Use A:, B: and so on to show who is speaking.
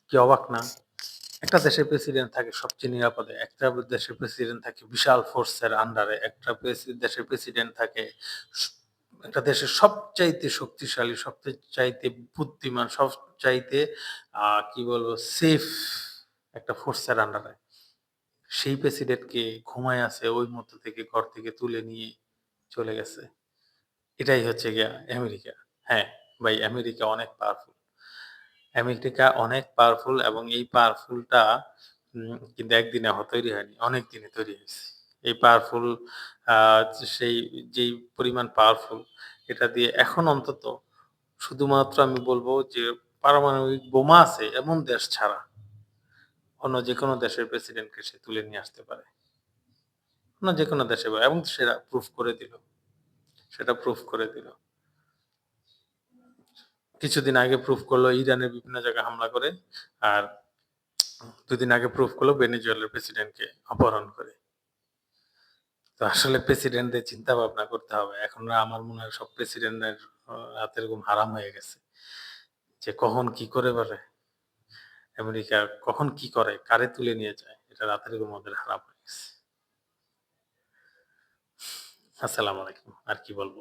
A: কি অবাক না? একটা দেশের প্রেসিডেন্ট থাকে সবচেয়ে নিরাপদে। একটা দেশের প্রেসিডেন্ট থাকে বিশাল ফোর্সের আন্ডারে। একটা দেশের প্রেসিডেন্ট থাকে স একটা দেশের সবচাইতে শক্তিশালী, সবচাইতে বুদ্ধিমান, সবচাইতে কি বলবো সেফ একটা ফোর্সের আন্ডারে। সেই প্রেসিডেন্টকে ঘুমায় আছে ওই মুহূর্ত থেকে ঘর থেকে তুলে নিয়ে চলে গেছে। এটাই হচ্ছে গিয়া আমেরিকা। হ্যাঁ, ভাই আমেরিকা অনেক পাওয়ারফুল। আমেরিকা অনেক পাওয়ারফুল এবং এই পাওয়ারফুলটা কিন্তু একদিনে তৈরি হয়নি। অনেক দিনে তৈরি হইছে। এই পাওয়ারফুল আ সেই যেই পরিমাণ পাওয়ারফুল এটা দিয়ে এখন অন্তত শুধুমাত্র আমি বলব যে পারমাণবিক বোমা আছে এমন দেশ ছাড়া অন্য যেকোনো দেশের প্রেসিডেন্টকে সে তুলে নিয়ে আসতে পারে। অন্য যেকোনো দেশে এবং সেটা প্রুফ করে দিল। সেটা প্রুফ করে দিল। কিছুদিন আগে প্রুফ করলো ইরানের বিভিন্ন জায়গায় হামলা করে। আর ২ দিন আগে প্রুফ করলো ভেনেজুয়েলার প্রেসিডেন্টকে অপহরণ করে। তো আসলে প্রেসিডেন্টদের চিন্তা ভাবনা করতে হবে। এখন আমার মনে হয় সব প্রেসিডেন্টের রাতের ঘুম হারাম হয়ে গেছে। যে কখন কি করে বলে, আমেরিকা কখন কি করে, কারে তুলে নিয়ে যায়, এটা রাতের ঘুম ওদের হারাম হয়ে গেছে। আসসালামু আলাইকুম। আর কি বলব?